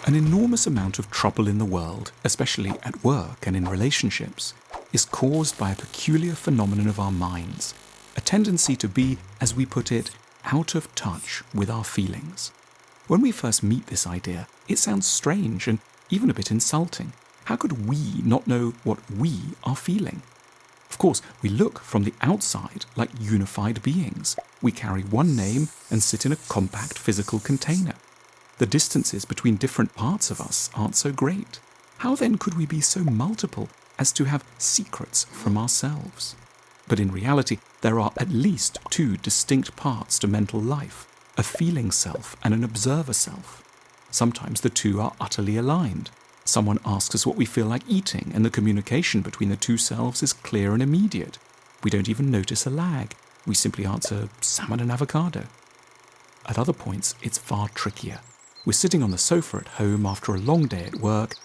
An enormous amount of trouble in the world, especially at work and in relationships, is caused by a peculiar phenomenon of our minds, a tendency to be, as we put it, out of touch with our feelings. When we first meet this idea, it sounds strange and even a bit insulting. How could we not know what we are feeling? Of course, we look from the outside like unified beings. We carry one name and sit in a compact physical container. The distances between different parts of us aren't so great. How then could we be so multiple as to have secrets from ourselves? But in reality, there are at least two distinct parts to mental life, a feeling self and an observer self. Sometimes the two are utterly aligned. Someone asks us what we feel like eating, and the communication between the two selves is clear and immediate. We don't even notice a lag. We simply answer salmon and avocado. At other points, it's far trickier. We're sitting on the sofa at home after a long day at work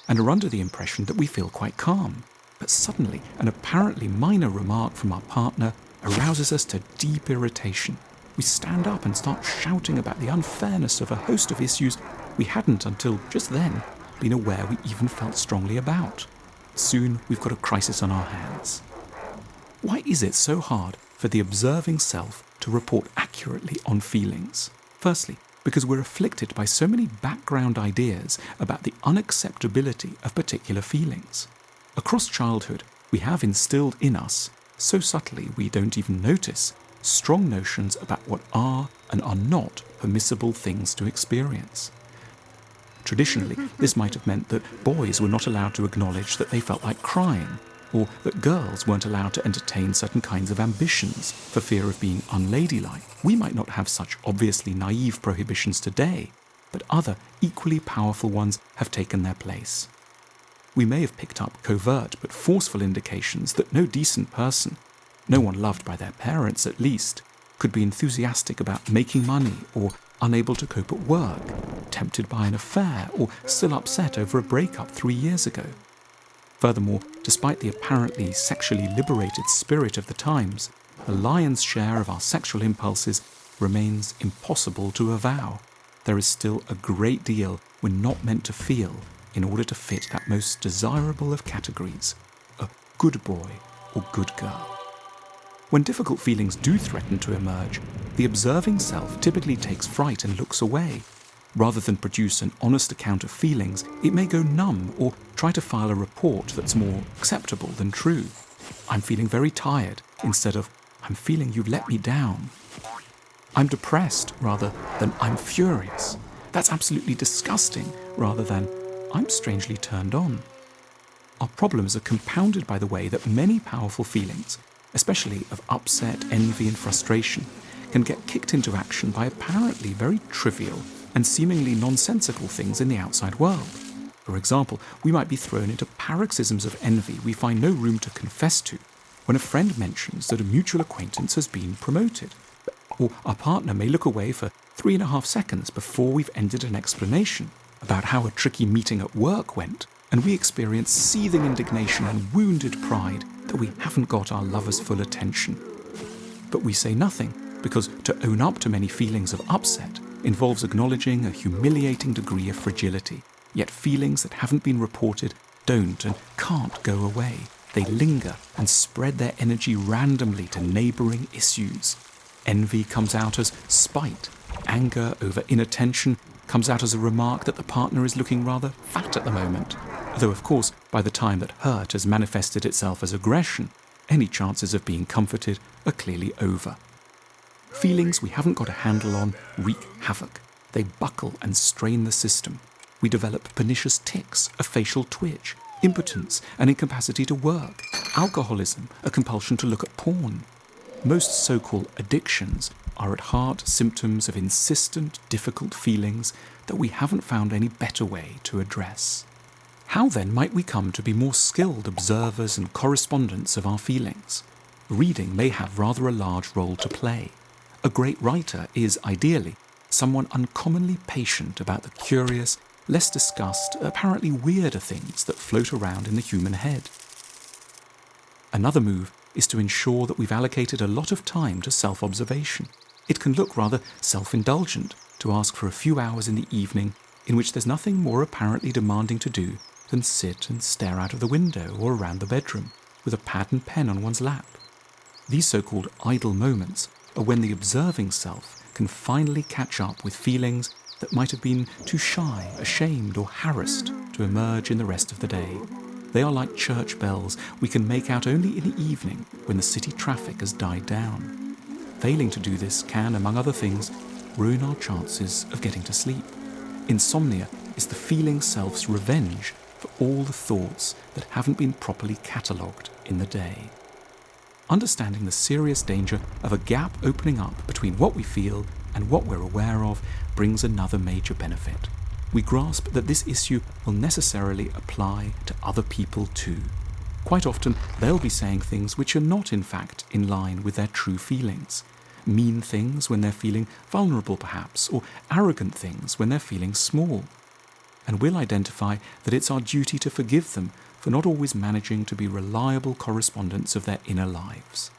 and are under the impression that we feel quite calm. But suddenly, an apparently minor remark from our partner arouses us to deep irritation. We stand up and start shouting about the unfairness of a host of issues we hadn't, until just then, been aware we even felt strongly about. Soon, we've got a crisis on our hands. Why is it so hard for the observing self to report accurately on feelings? Firstly, because we're afflicted by so many background ideas about the unacceptability of particular feelings. Across childhood, we have instilled in us, so subtly we don't even notice, strong notions about what are and are not permissible things to experience. Traditionally, this might have meant that boys were not allowed to acknowledge that they felt like crying, or that girls weren't allowed to entertain certain kinds of ambitions for fear of being unladylike. We might not have such obviously naive prohibitions today, but other equally powerful ones have taken their place. We may have picked up covert but forceful indications that no decent person, no one loved by their parents at least, could be enthusiastic about making money or unable to cope at work, tempted by an affair, or still upset over a breakup 3 years ago. Furthermore, despite the apparently sexually liberated spirit of the times, the lion's share of our sexual impulses remains impossible to avow. There is still a great deal we're not meant to feel in order to fit that most desirable of categories, a good boy or good girl. When difficult feelings do threaten to emerge, the observing self typically takes fright and looks away. Rather than produce an honest account of feelings, it may go numb or try to file a report that's more acceptable than true. I'm feeling very tired, instead of I'm feeling you've let me down. I'm depressed, rather than I'm furious. That's absolutely disgusting, rather than I'm strangely turned on. Our problems are compounded by the way that many powerful feelings, especially of upset, envy and frustration, can get kicked into action by apparently very trivial and seemingly nonsensical things in the outside world. For example, we might be thrown into paroxysms of envy we find no room to confess to when a friend mentions that a mutual acquaintance has been promoted. Or our partner may look away for 3.5 seconds before we've ended an explanation about how a tricky meeting at work went, and we experience seething indignation and wounded pride that we haven't got our lover's full attention. But we say nothing, because to own up to many feelings of upset involves acknowledging a humiliating degree of fragility, yet feelings that haven't been reported don't and can't go away. They linger and spread their energy randomly to neighbouring issues. Envy comes out as spite. Anger over inattention comes out as a remark that the partner is looking rather fat at the moment, though of course by the time that hurt has manifested itself as aggression, any chances of being comforted are clearly over. Feelings we haven't got a handle on wreak havoc. They buckle and strain the system. We develop pernicious tics, a facial twitch, impotence, an incapacity to work, alcoholism, a compulsion to look at porn. Most so-called addictions are at heart symptoms of insistent, difficult feelings that we haven't found any better way to address. How then might we come to be more skilled observers and correspondents of our feelings? Reading may have rather a large role to play. A great writer is, ideally, someone uncommonly patient about the curious, less discussed, apparently weirder things that float around in the human head. Another move is to ensure that we've allocated a lot of time to self-observation. It can look rather self-indulgent to ask for a few hours in the evening in which there's nothing more apparently demanding to do than sit and stare out of the window or around the bedroom with a pad and pen on one's lap. These so-called idle moments are when the observing self can finally catch up with feelings that might have been too shy, ashamed or harassed to emerge in the rest of the day. They are like church bells we can make out only in the evening when the city traffic has died down. Failing to do this can, among other things, ruin our chances of getting to sleep. Insomnia is the feeling self's revenge for all the thoughts that haven't been properly catalogued in the day. Understanding the serious danger of a gap opening up between what we feel and what we're aware of brings another major benefit. We grasp that this issue will necessarily apply to other people too. Quite often, they'll be saying things which are not in fact in line with their true feelings. Mean things when they're feeling vulnerable perhaps, or arrogant things when they're feeling small. And we'll identify that it's our duty to forgive them for not always managing to be reliable correspondents of their inner lives.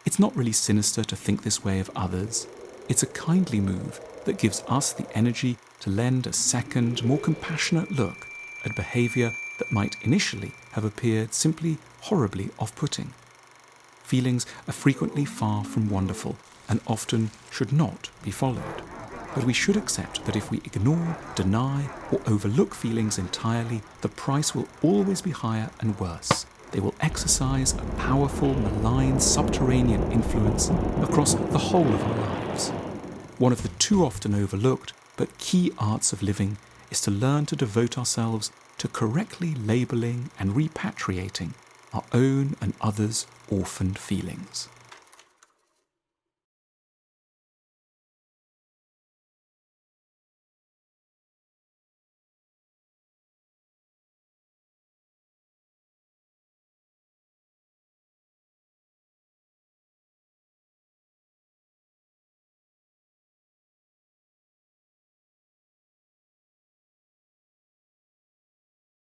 It's not really sinister to think this way of others. It's a kindly move that gives us the energy to lend a second, more compassionate look at behaviour that might initially have appeared simply horribly off-putting. Feelings are frequently far from wonderful and often should not be followed. But we should accept that if we ignore, deny, or overlook feelings entirely, the price will always be higher and worse. They will exercise a powerful, malign, subterranean influence across the whole of our lives. One of the too often overlooked but key arts of living is to learn to devote ourselves to correctly labelling and repatriating our own and others' orphaned feelings.